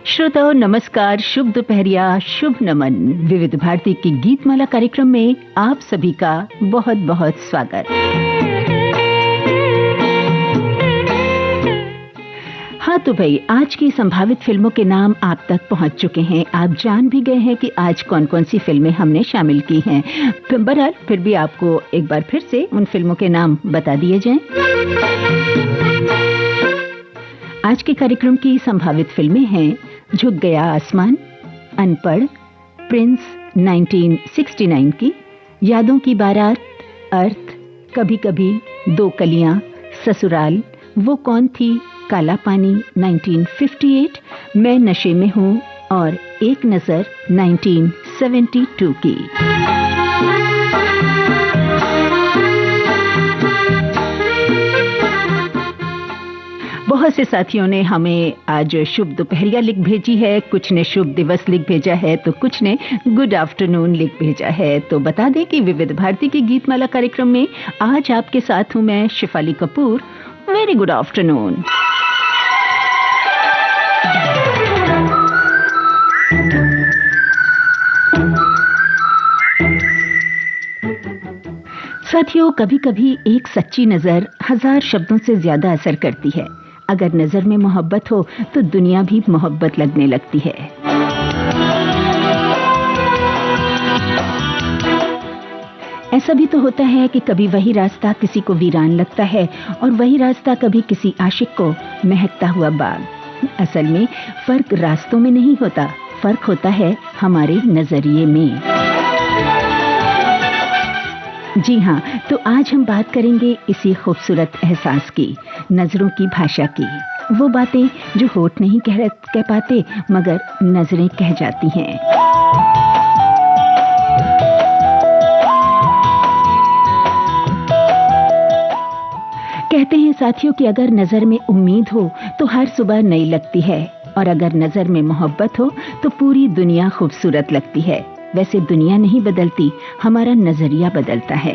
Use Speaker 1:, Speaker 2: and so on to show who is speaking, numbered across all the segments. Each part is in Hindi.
Speaker 1: श्रोताओं नमस्कार, शुभ दोपहरिया, शुभ नमन। विविध भारती की गीतमाला कार्यक्रम में आप सभी का बहुत बहुत स्वागत। हाँ तो भाई, आज की संभावित फिल्मों के नाम आप तक पहुंच चुके हैं। आप जान भी गए हैं कि आज कौन कौन सी फिल्में हमने शामिल की हैं। बहरहाल फिर भी आपको एक बार फिर से उन फिल्मों के नाम बता दिए जाएं। आज के कार्यक्रम की संभावित फिल्में हैं झुक गया आसमान, अनपढ़, प्रिंस 1969 की, यादों की बारात, अर्थ, कभी कभी, दो कलियां, ससुराल, वो कौन थी, काला पानी 1958, मैं नशे में हूं और एक नजर 1972 की। बहुत से साथियों ने हमें आज शुभ दोपहरिया लिख भेजी है, कुछ ने शुभ दिवस लिख भेजा है तो कुछ ने गुड आफ्टरनून लिख भेजा है। तो बता दें कि विविध भारती की गीतमाला कार्यक्रम में आज आपके साथ हूं मैं Shifali Kapoor. Very good afternoon. साथियों, कभी कभी एक सच्ची नजर हजार शब्दों से ज्यादा असर करती है। अगर नजर में मोहब्बत हो तो दुनिया भी मोहब्बत लगने लगती है। ऐसा भी तो होता है कि कभी वही रास्ता किसी को वीरान लगता है और वही रास्ता कभी किसी आशिक को महकता हुआ बाग। असल में फर्क रास्तों में नहीं होता, फर्क होता है हमारे नजरिए में। जी हाँ, तो आज हम बात करेंगे इसी खूबसूरत एहसास की, नजरों की भाषा की। वो बातें जो होठ नहीं कह पाते मगर नजरें कह जाती हैं। कहते हैं साथियों कि अगर नजर में उम्मीद हो तो हर सुबह नई लगती है और अगर नजर में मोहब्बत हो तो पूरी दुनिया खूबसूरत लगती है। वैसे दुनिया नहीं बदलती, हमारा नजरिया बदलता है।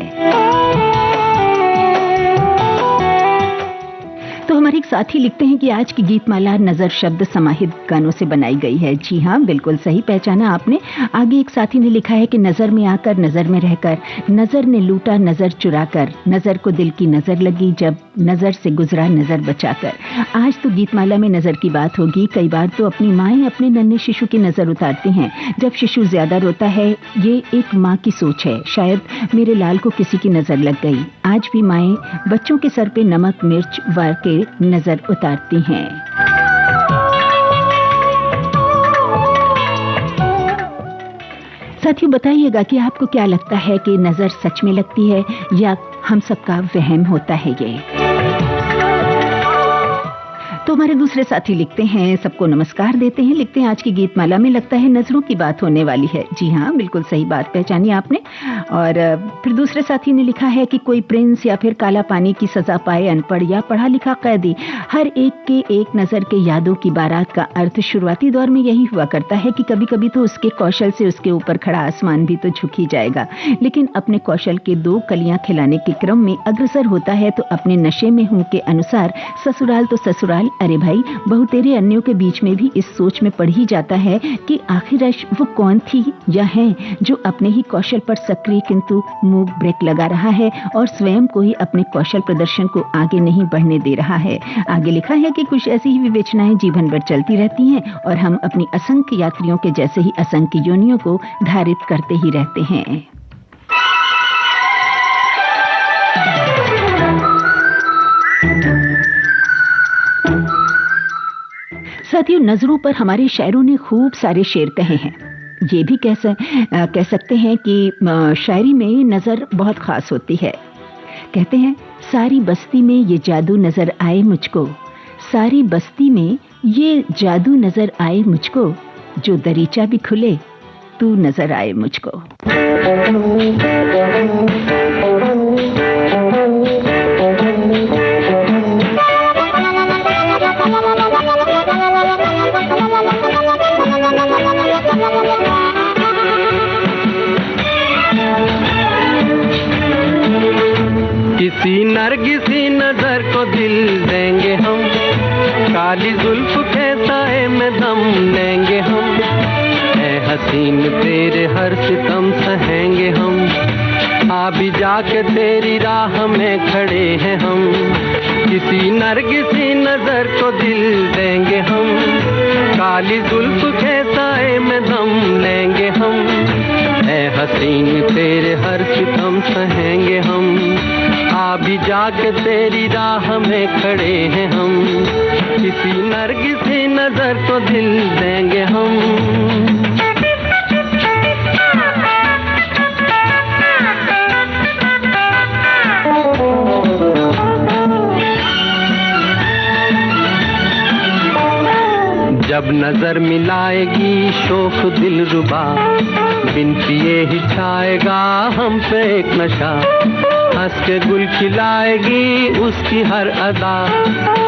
Speaker 1: तो हमारे एक साथी लिखते हैं कि आज की गीतमाला नजर शब्द समाहित गानों से बनाई गई है। जी हाँ, बिल्कुल सही पहचाना आपने। आगे एक साथी ने लिखा है कि नजर में आकर, नजर में रहकर, नजर ने लूटा नजर चुराकर, नजर को दिल की नजर लगी जब नजर से गुजरा नजर बचाकर। आज तो गीतमाला में नजर की बात होगी। कई बार तो अपनी माएं अपने नन्हे शिशु की नजर उतारती हैं जब शिशु ज्यादा रोता है। ये एक माँ की सोच है। शायद मेरे लाल को किसी की नजर लग गई। आज भी माएं बच्चों के सर पे नमक मिर्च वार के नजर उतारती हैं। साथियों, बताइएगा कि आपको क्या लगता है कि नजर सच में लगती है या हम सबका वहम होता है ये। तो हमारे दूसरे साथी लिखते हैं, सबको नमस्कार देते हैं, लिखते हैं आज की गीतमाला में लगता है नजरों की बात होने वाली है। जी हाँ, बिल्कुल सही बात पहचानी आपने। और फिर दूसरे साथी ने लिखा है कि कोई प्रिंस या फिर काला पानी की सजा पाए अनपढ़ या पढ़ा लिखा कैदी, हर एक के एक नजर के यादों की बारात का अर्थ शुरुआती दौर में यही हुआ करता है कि कभी कभी तो उसके कौशल से उसके ऊपर खड़ा आसमान भी तो झुक ही जाएगा, लेकिन अपने कौशल के दो कलियां खिलाने के क्रम में अग्रसर होता है तो अपने नशे में हूं के अनुसार ससुराल तो ससुराल, अरे भाई बहुतेरे अन्यों के बीच में भी इस सोच में पड़ ही जाता है कि आखिर वो कौन थी या है जो अपने ही कौशल पर सक्रिय किंतु मूक ब्रेक लगा रहा है और स्वयं को ही अपने कौशल प्रदर्शन को आगे नहीं बढ़ने दे रहा है। आगे लिखा है कि कुछ ऐसी ही विवेचनाएं जीवन भर चलती रहती हैं और हम अपनी असंख्य यात्रियों के जैसे ही असंख्य योनियों को धारित करते ही रहते हैं। साथियों, नजरों पर हमारे शायरों ने खूब सारे शेर कहे हैं। ये भी कह सकते हैं कि शायरी में नजर बहुत खास होती है। कहते हैं, सारी बस्ती में ये जादू नजर आए मुझको, सारी बस्ती में ये जादू नजर आए मुझको, जो दरीचा भी खुले तू नजर आए मुझको।
Speaker 2: किसी नरगिसी नजर को दिल देंगे हम, काली जुल्फ के साए में दम लेंगे हम, ऐ हसीन तेरे हर सितम सहेंगे हम, आ भी जाके तेरी राह में खड़े हैं हम, किसी नरगिसी नजर को दिल देंगे हम, काली जुल्फ के साए में दम लेंगे हम, ऐ हसीन तेरे हर सितम सहेंगे हम, आ भी जाके तेरी राह में खड़े हैं हम, किसी नरगिसी नजर को दिल देंगे हम। जब नजर मिलाएगी शोख दिल रुबा, बिन पिए ही छाएगा हम पे एक नशा, हंस के गुल खिलाएगी उसकी हर अदा,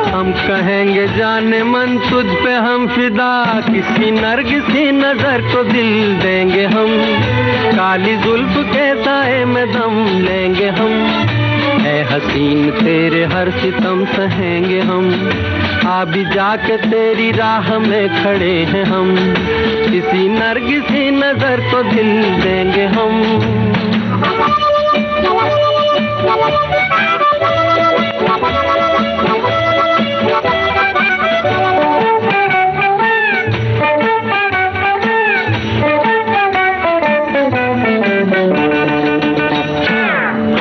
Speaker 2: हम कहेंगे जाने मन तुझ पे हम फिदा, किसी नरगिसी नजर को दिल देंगे हम, काली जुल्फ के साए में दम लेंगे हम, ऐ हसीन तेरे हर सितम सहेंगे हम, आ भी जाके तेरी राह में खड़े हैं हम, किसी नरगिसी नजर को दिल देंगे हम।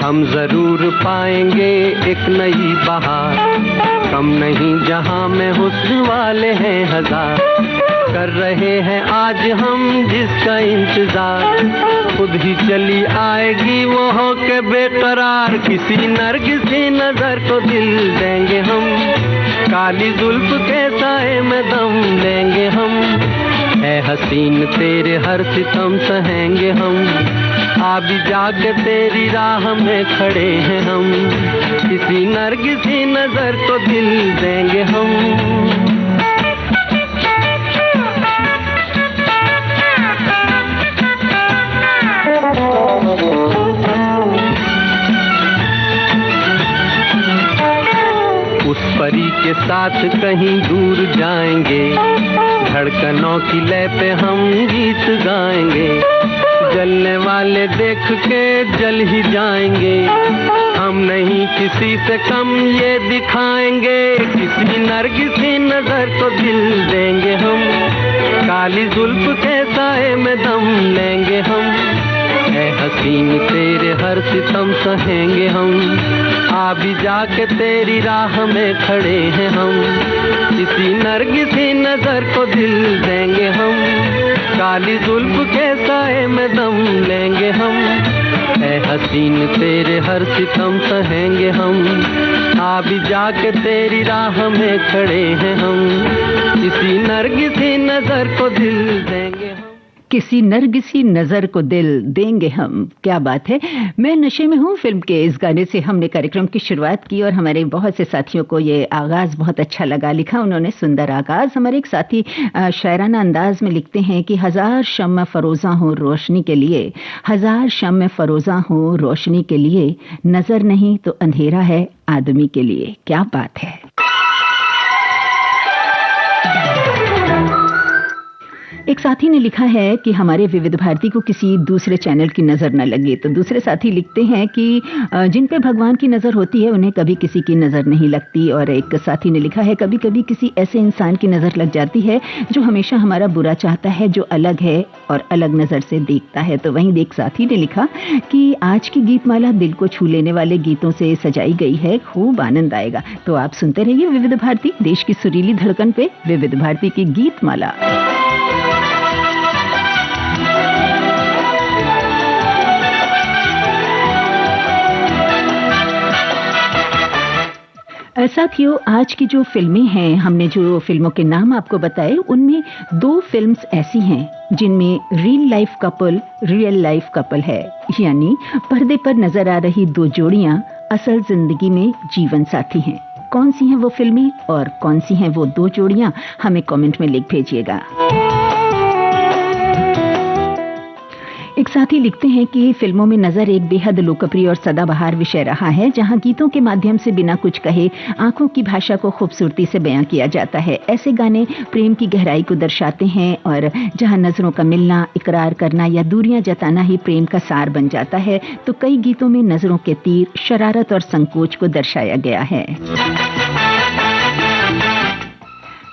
Speaker 2: हम जरूर पाएंगे एक नई बहार, कम नहीं जहां में हुस्न वाले हैं हजार, कर रहे हैं आज हम जिसका इंतजार, खुद ही चली आएगी वो हो के बेकरार, किसी नरगिसी नजर को दिल देंगे हम, काली जुल्फ के साए में दम लेंगे हम, ऐ हसीन तेरे हर सितम सहेंगे हम, आ भी जाके तेरी राह में खड़े हैं हम, किसी नरगिसी नजर को दिल देंगे हम। उस परी के साथ कहीं दूर जाएंगे, धड़कनों की लय पे हम गीत गाएंगे, जलने वाले देख के जल ही जाएंगे, हम नहीं किसी से कम ये दिखाएंगे, किसी नरगिसी नजर को दिल देंगे हम, काली जुल्फ के साए में दम लेंगे हम, ऐ हसीन तेरे हर सितम सहेंगे हम, आ भी जाके तेरी राह में खड़े हैं हम, किसी नरगिसी नजर को दिल देंगे हम, काली जुल्फ के साए में दम लेंगे हम, ऐ हसीन तेरे हर सितम सहेंगे हम, आ भी जाके तेरी राह में खड़े हैं हम, किसी नरगिसी नजर को दिल देंगे हम,
Speaker 1: किसी नरगिसी नजर को दिल देंगे हम। क्या बात है। मैं नशे में हूँ फिल्म के इस गाने से हमने कार्यक्रम की शुरुआत की और हमारे बहुत से साथियों को ये आगाज बहुत अच्छा लगा। लिखा उन्होंने सुंदर आगाज। हमारे एक साथी शायराना अंदाज में लिखते हैं कि हजार शम्म फरोजा हो रोशनी के लिए, हजार शम्म फरोजा हो रोशनी के लिए, नजर नहीं तो अंधेरा है आदमी के लिए। क्या बात है। एक साथी ने लिखा है कि हमारे विविध भारती को किसी दूसरे चैनल की नजर न लगे। तो दूसरे साथी लिखते हैं कि जिन पे भगवान की नजर होती है उन्हें कभी किसी की नजर नहीं लगती। और एक साथी ने लिखा है कभी कभी किसी ऐसे इंसान की नजर लग जाती है जो हमेशा हमारा बुरा चाहता है, जो अलग है और अलग नजर से देखता है। तो वहीं एक साथी ने लिखा कि आज की गीतमाला दिल को छू लेने वाले गीतों से सजाई गई है, खूब आनंद आएगा। तो आप सुनते रहिए विविध भारती, देश की सुरीली धड़कन पे विविध भारती की गीतमाला। साथियों, आज की जो फिल्में हैं, हमने जो फिल्मों के नाम आपको बताए, उनमें 2 फिल्म्स ऐसी हैं जिनमें रियल लाइफ कपल है, यानी पर्दे पर नजर आ रही 2 जोड़ियां असल जिंदगी में जीवन साथी हैं। कौन सी हैं वो फिल्में और कौन सी हैं वो 2 जोड़ियां, हमें कमेंट में लिख भेजिएगा। एक साथी लिखते हैं कि फिल्मों में नजर एक बेहद लोकप्रिय और सदाबहार विषय रहा है, जहां गीतों के माध्यम से बिना कुछ कहे आंखों की भाषा को खूबसूरती से बयां किया जाता है। ऐसे गाने प्रेम की गहराई को दर्शाते हैं और जहां नजरों का मिलना, इकरार करना या दूरियां जताना ही प्रेम का सार बन जाता है, तो कई गीतों में नजरों के तीर, शरारत और संकोच को दर्शाया गया है।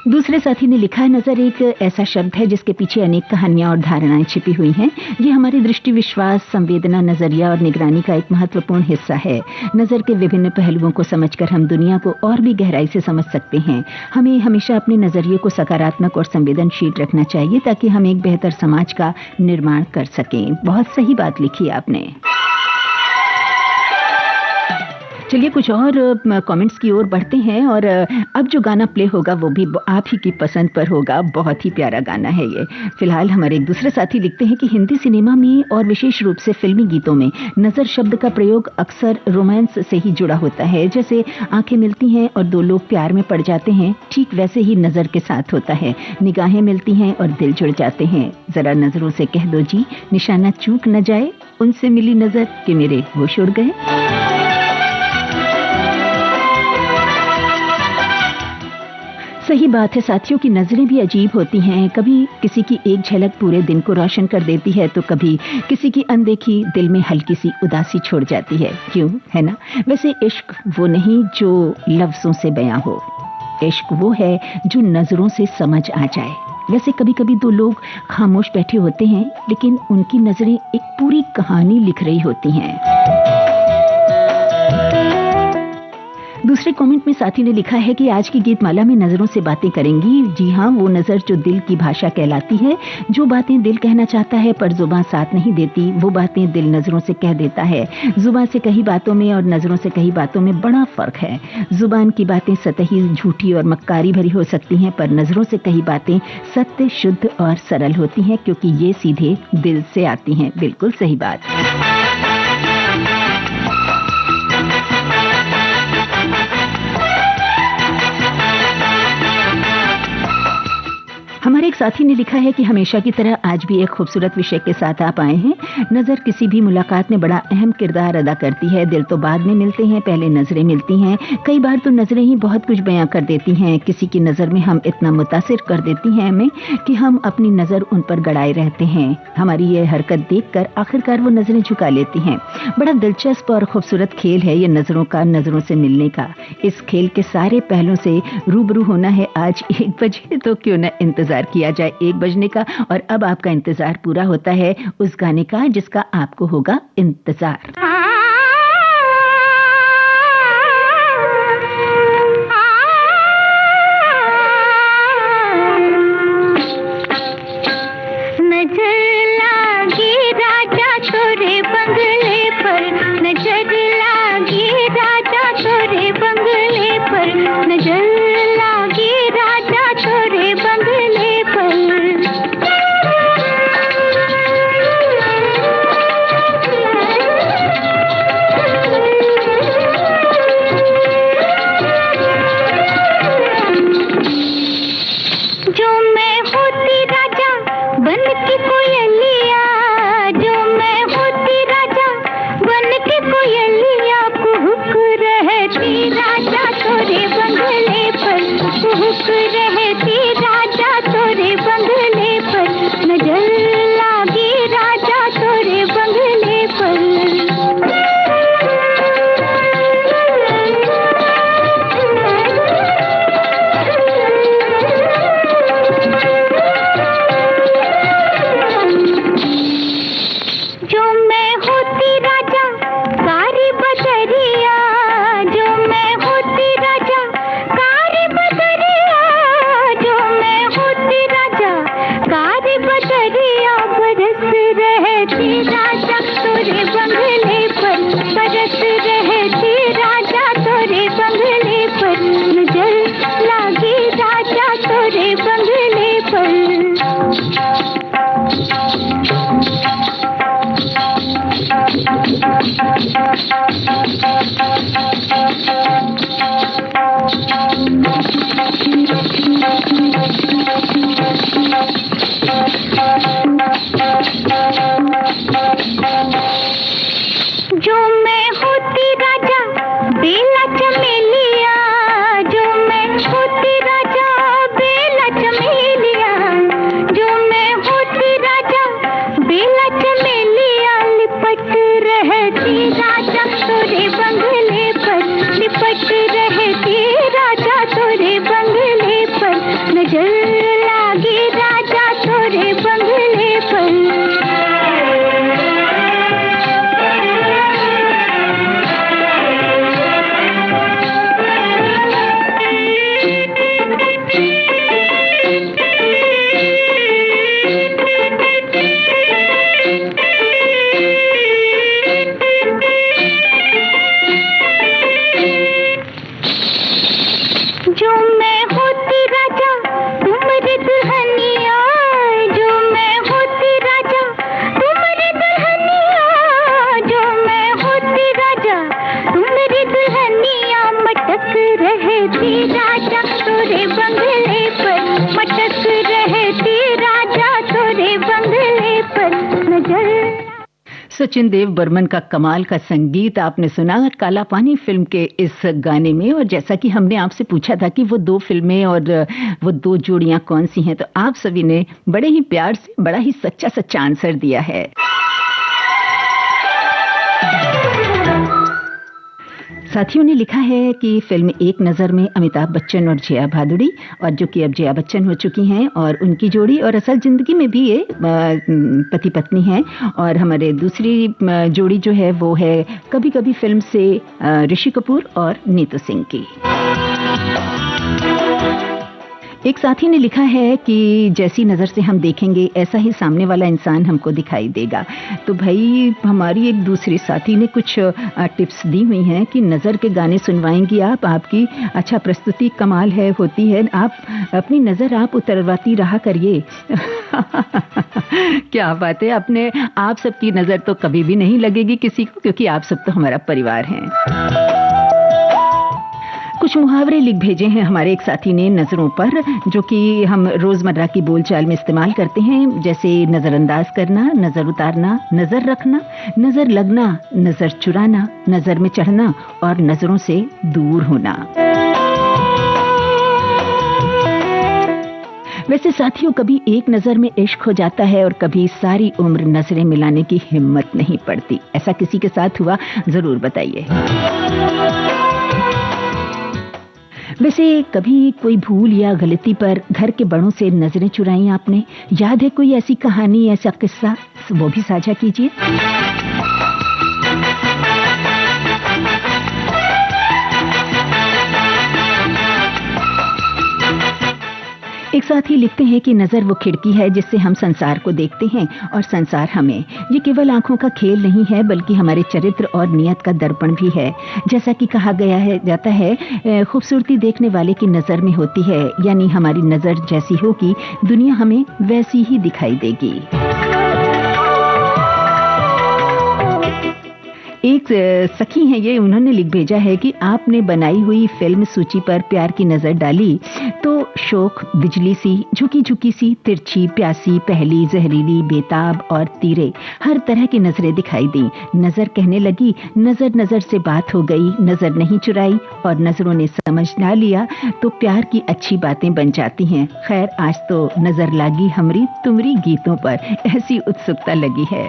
Speaker 1: दूसरे साथी ने लिखा है, नजर एक ऐसा शब्द है जिसके पीछे अनेक कहानियां और धारणाएं छिपी हुई हैं। ये हमारी दृष्टि, विश्वास, संवेदना, नजरिया और निगरानी का एक महत्वपूर्ण हिस्सा है। नजर के विभिन्न पहलुओं को समझकर हम दुनिया को और भी गहराई से समझ सकते हैं। हमें हमेशा अपने नजरिए को सकारात्मक और संवेदनशील रखना चाहिए ताकि हम एक बेहतर समाज का निर्माण कर सकें। बहुत सही बात लिखी आपने। चलिए कुछ और कमेंट्स की ओर बढ़ते हैं और अब जो गाना प्ले होगा वो भी आप ही की पसंद पर होगा। बहुत ही प्यारा गाना है ये। फिलहाल हमारे एक दूसरे साथी लिखते हैं कि हिंदी सिनेमा में और विशेष रूप से फिल्मी गीतों में नजर शब्द का प्रयोग अक्सर रोमांस से ही जुड़ा होता है। जैसे आंखें मिलती हैं और दो लोग प्यार में पड़ जाते हैं, ठीक वैसे ही नजर के साथ होता है। निगाहें मिलती हैं और दिल जुड़ जाते हैं। जरा नजरों से कह दो जी, निशाना चूक न जाए, उनसे मिली नजर कि मेरे होश उड़ गए। सही बात है साथियों की नजरें भी अजीब होती हैं। कभी किसी की एक झलक पूरे दिन को रोशन कर देती है, तो कभी किसी की अनदेखी दिल में हल्की सी उदासी छोड़ जाती है। क्यों, है ना? वैसे इश्क वो नहीं जो लफ्जों से बयां हो, इश्क वो है जो नजरों से समझ आ जाए। वैसे कभी कभी दो लोग खामोश बैठे होते हैं, लेकिन उनकी नजरें एक पूरी कहानी लिख रही होती हैं। दूसरे कमेंट में साथी ने लिखा है कि आज की गीतमाला में नजरों से बातें करेंगी। जी हाँ, वो नजर जो दिल की भाषा कहलाती है। जो बातें दिल कहना चाहता है पर जुबान साथ नहीं देती, वो बातें दिल नजरों से कह देता है। जुबान से कही बातों में और नजरों से कही बातों में बड़ा फर्क है। जुबान की बातें सतही, झूठी और मक्कारी भरी हो सकती हैं, पर नजरों से कही बातें सत्य, शुद्ध और सरल होती हैं, क्योंकि ये सीधे दिल से आती हैं। बिल्कुल सही बात। हमारे एक साथी ने लिखा है कि हमेशा की तरह आज भी एक खूबसूरत विषय के साथ आप आए हैं। नजर किसी भी मुलाकात में बड़ा अहम किरदार अदा करती है। दिल तो बाद में मिलते हैं, पहले नजरें मिलती हैं। कई बार तो नजरें ही बहुत कुछ बयां कर देती हैं। किसी की नजर में हम इतना मुतासिर कर देती हैं हमें कि हम अपनी नजर उन पर गड़ाए रहते हैं। हमारी ये हरकत देखकर आखिरकार वो नजरें झुका लेती हैं। बड़ा दिलचस्प और खूबसूरत खेल है ये नजरों का, नजरों से मिलने का। इस खेल के सारे पहलुओं से रूबरू होना है आज 1 बजे, तो क्यों न इंतजार किया जाए 1 बजने का। और अब आपका इंतजार पूरा होता है उस गाने का जिसका आपको होगा इंतजार।
Speaker 3: तोरे बंगले पर। जो मैं होती राजा तुम रे दुल्हनिया, जो मैं होती राजा तुम रे दुल्हनिया, जो मैं होती राजा तुम रे दुल्हनिया, मटक रहती राजा तोरे बंगले पर, मटक रहती राजा तोरे बंगले पर। नजर
Speaker 1: सचिन देव बर्मन का कमाल का संगीत आपने सुना काला पानी फिल्म के इस गाने में। और जैसा कि हमने आपसे पूछा था कि वो दो फिल्में और वो दो जोड़ियां कौन सी हैं, तो आप सभी ने बड़े ही प्यार से बड़ा ही सच्चा सच्चा आंसर दिया है। साथियों ने लिखा है कि फिल्म एक नज़र में अमिताभ बच्चन और जया भादुड़ी, और जो कि अब जया बच्चन हो चुकी हैं, और उनकी जोड़ी, और असल जिंदगी में भी ये पति पत्नी हैं। और हमारे दूसरी जोड़ी जो है वो है कभी कभी फिल्म से ऋषि कपूर और नीतू सिंह की। एक साथी ने लिखा है कि जैसी नज़र से हम देखेंगे ऐसा ही सामने वाला इंसान हमको दिखाई देगा। तो भाई हमारी एक दूसरी साथी ने कुछ टिप्स दी हुई हैं कि नज़र के गाने सुनवाएंगी आप, आपकी अच्छा प्रस्तुति कमाल है होती है, आप अपनी नज़र आप उतरवाती रहा करिए। क्या बात है, अपने आप सबकी नज़र तो कभी भी नहीं लगेगी किसी को, क्योंकि आप सब तो हमारा परिवार हैं। कुछ मुहावरे लिख भेजे हैं हमारे एक साथी ने नज़रों पर, जो कि हम रोजमर्रा की बोलचाल में इस्तेमाल करते हैं, जैसे नज़रअंदाज करना, नज़र उतारना, नज़र रखना, नज़र लगना, नज़र चुराना, नज़र में चढ़ना और नज़रों से दूर होना। वैसे साथियों, कभी एक नज़र में इश्क हो जाता है और कभी सारी उम्र नजरें मिलाने की हिम्मत नहीं पड़ती। ऐसा किसी के साथ हुआ? जरूर बताइए। वैसे कभी कोई भूल या गलती पर घर के बड़ों से नजरें चुराई आपने? याद है कोई ऐसी कहानी, ऐसा किस्सा? वो भी साझा कीजिए। एक साथी लिखते हैं कि नज़र वो खिड़की है जिससे हम संसार को देखते हैं और संसार हमें। ये केवल आंखों का खेल नहीं है, बल्कि हमारे चरित्र और नियत का दर्पण भी है। जैसा कि कहा गया है जाता है, खूबसूरती देखने वाले की नज़र में होती है, यानी हमारी नज़र जैसी होगी दुनिया हमें वैसी ही दिखाई देगी। एक सखी हैं ये, उन्होंने लिख भेजा है कि आपने बनाई हुई फिल्म सूची पर प्यार की नजर डाली तो शोक बिजली सी, झुकी झुकी सी, तिरछी, प्यासी, पहली, जहरीली, बेताब और तीरे, हर तरह की नजरें दिखाई दी। नजर कहने लगी, नजर नजर से बात हो गई, नजर नहीं चुराई और नजरों ने समझ ना लिया तो प्यार की अच्छी बातें बन जाती हैं। खैर आज तो नजर लागी हमरी तुमरी गीतों पर, ऐसी उत्सुकता लगी है।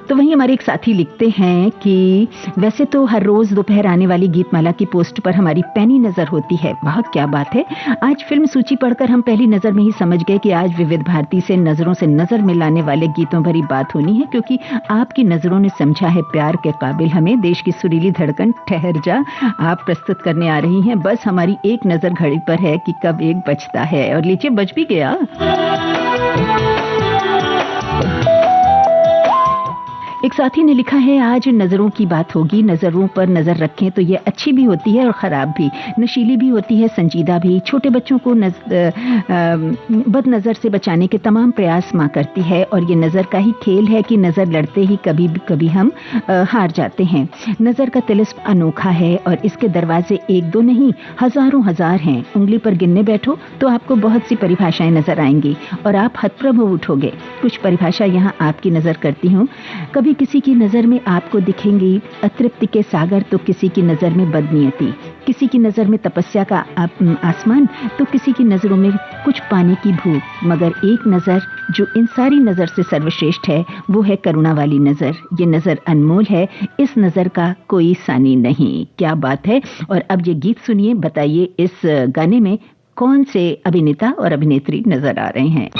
Speaker 1: तो वहीं हमारे एक साथी लिखते हैं कि वैसे तो हर रोज दोपहर आने वाली गीतमाला की पोस्ट पर हमारी पैनी नजर होती है। वाह क्या बात है, आज फिल्म सूची पढ़कर हम पहली नजर में ही समझ गए कि आज विविध भारती से नजरों से नजर मिलाने वाले गीतों भरी बात होनी है, क्योंकि आपकी नजरों ने समझा है प्यार के काबिल हमें। देश की सुरीली धड़कन ठहर जा आप प्रस्तुत करने आ रही हैं, बस हमारी एक नजर घड़ी पर है कि कब एक बजता है। और लीजिए बज भी गया। एक साथी ने लिखा है, आज नज़रों की बात होगी, नज़रों पर नज़र रखें तो ये अच्छी भी होती है और ख़राब भी, नशीली भी होती है, संजीदा भी। छोटे बच्चों को बद नज़र से बचाने के तमाम प्रयास माँ करती है, और ये नज़र का ही खेल है कि नज़र लड़ते ही कभी कभी हम हार जाते हैं। नज़र का तिलिस्म अनोखा है और इसके दरवाजे एक दो नहीं हजारों हजार हैं। उंगली पर गिनने बैठो तो आपको बहुत सी परिभाषाएं नजर आएंगी और आप हतप्रभ हो उठोगे। कुछ परिभाषा यहाँ आपकी नज़र करती हूँ। कभी किसी की नजर में आपको दिखेंगी अतृप्ति के सागर, तो किसी की नजर में बदनीयती, किसी की नजर में तपस्या का आसमान, तो किसी की नजरों में कुछ पाने की भूख। मगर एक नजर जो इन सारी नजर से सर्वश्रेष्ठ है वो है करुणा वाली नजर। ये नजर अनमोल है, इस नजर का कोई सानी नहीं। क्या बात है। और अब ये गीत सुनिए, बताइए इस गाने में कौन से अभिनेता और अभिनेत्री नजर आ रहे हैं।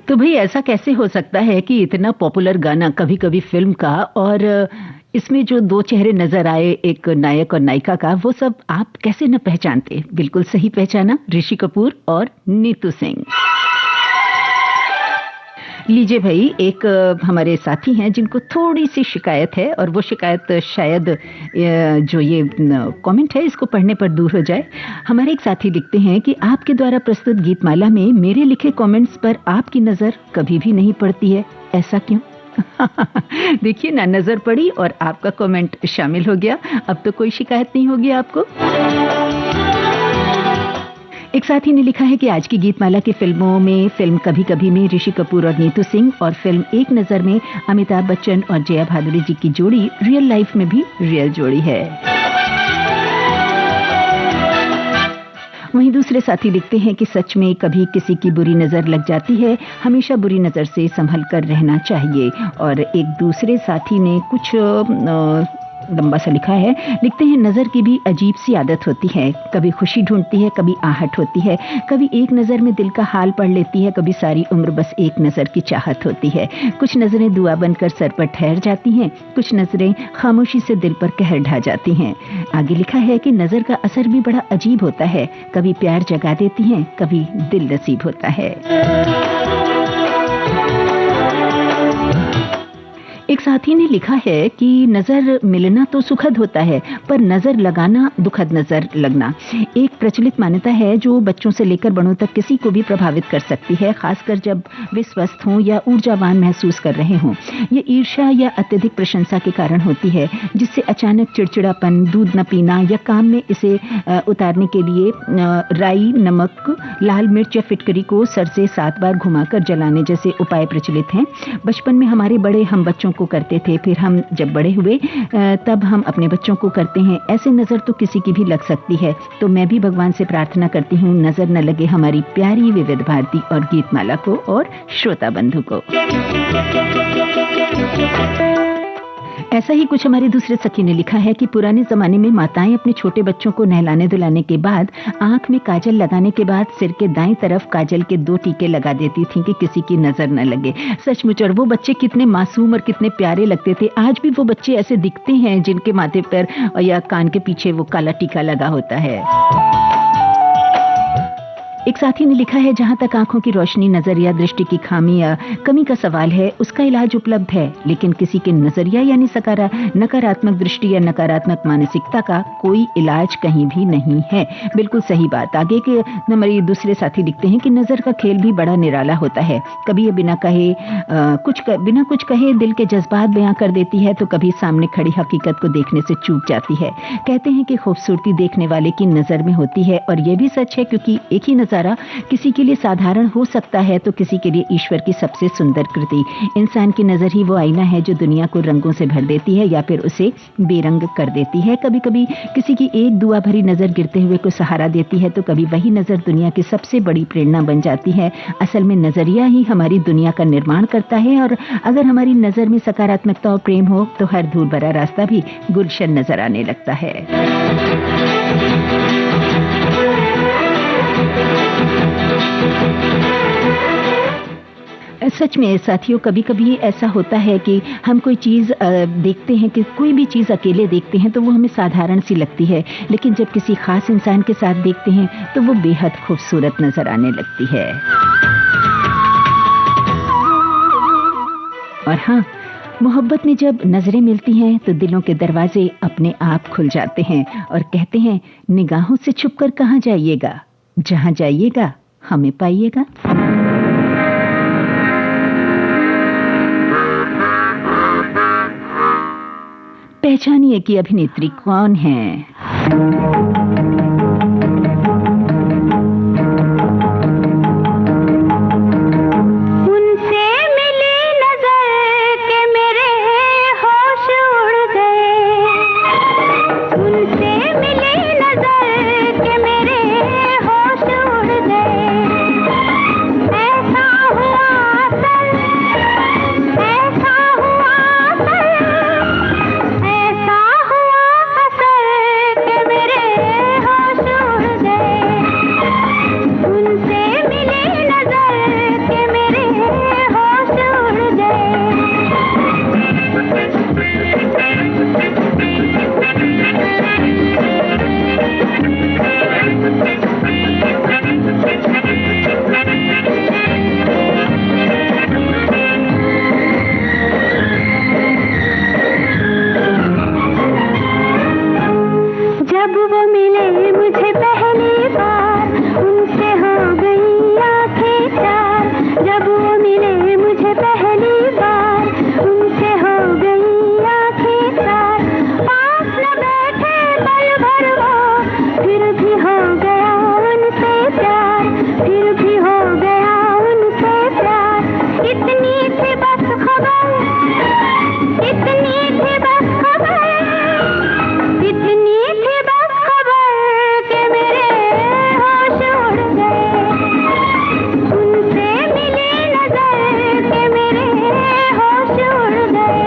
Speaker 1: तो भाई ऐसा कैसे हो सकता है कि इतना पॉपुलर गाना कभी कभी फिल्म का और इसमें जो दो चेहरे नजर आए, एक नायक और नायिका का, वो सब आप कैसे न पहचानते? बिल्कुल सही पहचाना, ऋषि कपूर और नीतू सिंह। लीजिए भाई, एक हमारे साथी हैं जिनको थोड़ी सी शिकायत है, और वो शिकायत शायद जो ये कमेंट है इसको पढ़ने पर दूर हो जाए। हमारे एक साथी लिखते हैं कि आपके द्वारा प्रस्तुत गीतमाला में मेरे लिखे कमेंट्स पर आपकी नजर कभी भी नहीं पड़ती है, ऐसा क्यों? देखिए ना, नजर पड़ी और आपका कमेंट शामिल हो गया, अब तो कोई शिकायत नहीं होगी आपको। एक साथी ने लिखा है कि आज की गीतमाला की फिल्मों में फिल्म कभी कभी में ऋषि कपूर और नीतू सिंह, और फिल्म एक नजर में अमिताभ बच्चन और जया भादुरी जी की जोड़ी रियल लाइफ में भी रियल जोड़ी है। वहीं दूसरे साथी लिखते हैं कि सच में कभी किसी की बुरी नजर लग जाती है, हमेशा बुरी नजर से संभल कर रहना चाहिए। और एक दूसरे साथी ने कुछ लंबा सा लिखा है, लिखते हैं नजर की भी अजीब सी आदत होती है, कभी खुशी ढूंढती है, कभी आहट होती है, कभी एक नजर में दिल का हाल पढ़ लेती है, कभी सारी उम्र बस एक नजर की चाहत होती है। कुछ नजरें दुआ बनकर सर पर ठहर जाती हैं, कुछ नजरें खामोशी से दिल पर कहर ढा जाती हैं। आगे लिखा है कि नजर का असर भी बड़ा अजीब होता है, कभी प्यार जगा देती है, कभी दिल नसीब होता है। एक साथी ने लिखा है कि नजर मिलना तो सुखद होता है, पर नजर लगाना दुखद नजर लगना एक प्रचलित मान्यता है जो बच्चों से लेकर बड़ों तक किसी को भी प्रभावित कर सकती है, खासकर जब वे स्वस्थ हों या ऊर्जावान महसूस कर रहे हों। ये ईर्ष्या या अत्यधिक प्रशंसा के कारण होती है, जिससे अचानक चिड़चिड़ापन, दूध न पीना या काम में इसे उतारने के लिए राई, नमक, लाल मिर्च या फिटकरी को सर से 7 बार घुमाकर जलाने जैसे उपाय प्रचलित हैं। बचपन में हमारे बड़े हम बच्चों को करते थे, फिर हम जब बड़े हुए तब हम अपने बच्चों को करते हैं। ऐसे नजर तो किसी की भी लग सकती है, तो मैं भी भगवान से प्रार्थना करती हूँ नजर न लगे हमारी प्यारी विविध भारती और गीतमाला को और श्रोता बंधु को। ऐसा ही कुछ हमारे दूसरे सखी ने लिखा है कि पुराने जमाने में माताएं अपने छोटे बच्चों को नहलाने धुलाने के बाद आंख में काजल लगाने के बाद सिर के दाईं तरफ काजल के 2 टीके लगा देती थीं कि किसी की नजर न लगे। सचमुच, और वो बच्चे कितने मासूम और कितने प्यारे लगते थे। आज भी वो बच्चे ऐसे दिखते हैं जिनके माथे पर या कान के पीछे वो काला टीका लगा होता है। एक साथी ने लिखा है, जहां तक आंखों की रोशनी, नजर या दृष्टि की खामी या कमी का सवाल है, उसका इलाज उपलब्ध है, लेकिन किसी के नजरिया यानी नकारात्मक दृष्टि या नकारात्मक मानसिकता का कोई इलाज कहीं भी नहीं है। बिल्कुल सही बात। आगे के हमारे दूसरे साथी लिखते हैं कि नजर का खेल भी बड़ा निराला होता है। कभी ये बिना कुछ कहे दिल के जज्बात बयां कर देती है, तो कभी सामने खड़ी हकीकत को देखने से चूक जाती है। कहते हैं कि खूबसूरती देखने वाले की नजर में होती है, और यह भी सच है, क्योंकि एक ही नजारा किसी के लिए साधारण हो सकता है तो किसी के लिए ईश्वर की सबसे सुंदर कृति। इंसान की नजर ही वो आईना है जो दुनिया को रंगों से भर देती है या फिर उसे बेरंग कर देती है। कभी कभी किसी की एक दुआ भरी नजर गिरते हुए को सहारा देती है, तो कभी वही नजर दुनिया की सबसे बड़ी प्रेरणा बन जाती है। असल में नजरिया ही हमारी दुनिया का निर्माण करता है, और अगर हमारी नजर में सकारात्मकता और प्रेम हो तो हर धूल भरा रास्ता भी गुलशन नजर आने लगता है। सच में साथियों, कभी कभी ऐसा होता है कि हम कोई चीज़ देखते हैं, कि कोई भी चीज़ अकेले देखते हैं तो वो हमें साधारण सी लगती है, लेकिन जब किसी खास इंसान के साथ देखते हैं तो वो बेहद खूबसूरत नजर आने लगती है। और हाँ, मोहब्बत में जब नजरें मिलती हैं तो दिलों के दरवाजे अपने आप खुल जाते हैं, और कहते हैं निगाहों से छुपकर कहाँ जाइएगा, जहाँ जाइएगा हमें पाइएगा। पहचानिए कि अभिनेत्री कौन है।
Speaker 3: ऐसा हुआ असल के मेरे थे पहली बार, उनसे हो गई आंखें तार। पास न बैठे पल भर वो, फिर भी हो गया उनसे प्यार, फिर भी हो गया उनसे प्यार। इतनी थी बस खबर, इतनी थी बस खबर, इतनी थी बस खबर कि मेरे होश उड़ गए। उनसे मिली नजर कि मेरे होश उड़ गए।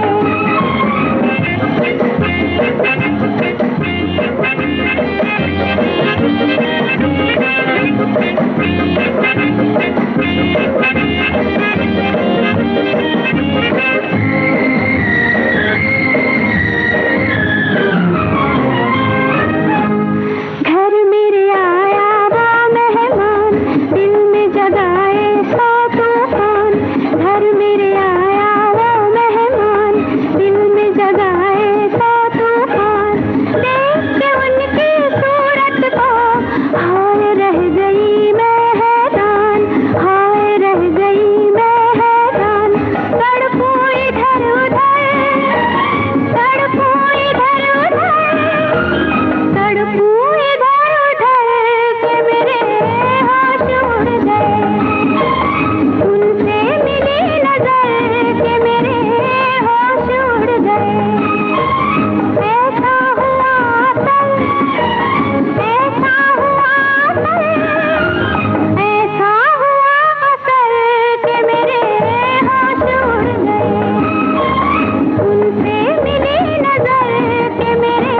Speaker 3: घर मेरे आया वो मेहमान, दिल में जगाए सौ तूफान। घर मेरे आया वो मेहमान, दिल में जगाए सौ तूफान। देख के उनकी सूरत को हाय रह गई मैं हैरान, हाय रह गई मैं हैरान। तड़पूं इधर उधर, तड़पूं इधर उधर, तड़पूं इधर उधर कि मेरे होश उड़ गए। उनसे मिली नजर कि मेरे होश उड़ गए। ऐसा हुआ असल, ऐसा हुआ असल, ऐसा हुआ असल कि मेरे होश उड़ गए। उनसे मिली नजर कि मेरे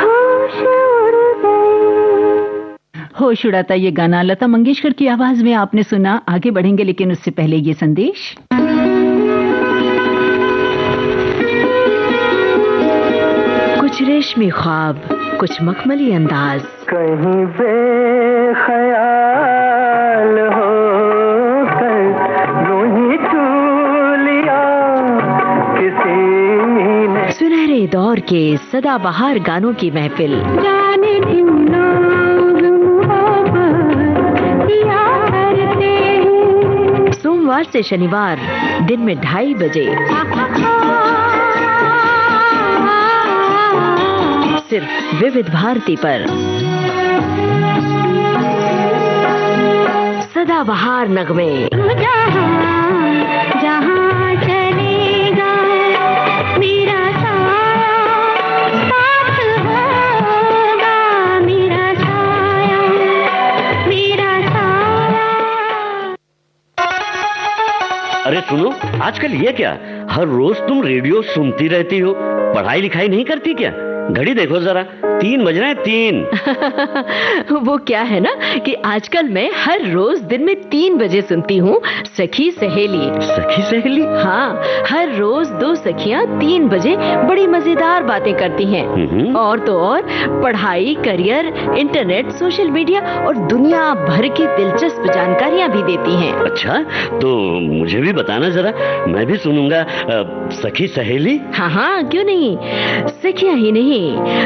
Speaker 3: होश उड़ गए।
Speaker 1: होश उड़ाता ये गाना लता मंगेशकर की आवाज में आपने सुना। आगे बढ़ेंगे लेकिन उससे पहले ये संदेश।
Speaker 4: कुछ रेशमी ख्वाब, कुछ मखमली अंदाज,
Speaker 2: कहीं बेख्याल हो कर यूं ही छू लिया किसी ने।
Speaker 4: सुनहरे दौर के सदाबहार गानों की महफिल,
Speaker 3: जाने जिन लोग मोहब्बत किया करते हैं।
Speaker 4: सोमवार से शनिवार दिन में 2:30 बजे सिर्फ विविध भारती पर। सदाबहार नगमे,
Speaker 3: जहाँ जहाँ चलेगा मेरा साथ होगा, मेरा साया, मेरा साया।
Speaker 5: अरे सुनो, आजकल ये क्या, हर रोज तुम रेडियो सुनती रहती हो, पढ़ाई लिखाई नहीं करती क्या? घड़ी देखो जरा, 3 बज रहे हैं, 3।
Speaker 4: वो क्या है ना कि आजकल मैं हर रोज दिन में 3 बजे सुनती हूँ सखी सहेली।
Speaker 5: सखी सहेली?
Speaker 4: हाँ, हर रोज 2 सखियाँ 3 बजे बड़ी मजेदार बातें करती हैं। और तो और पढ़ाई, करियर, इंटरनेट, सोशल मीडिया और दुनिया भर की दिलचस्प जानकारियाँ भी देती हैं।
Speaker 5: अच्छा, तो मुझे भी बताना जरा, मैं भी सुनूंगा सखी सहेली।
Speaker 4: हाँ हाँ, क्यों नहीं। सखियाँ ही नहीं,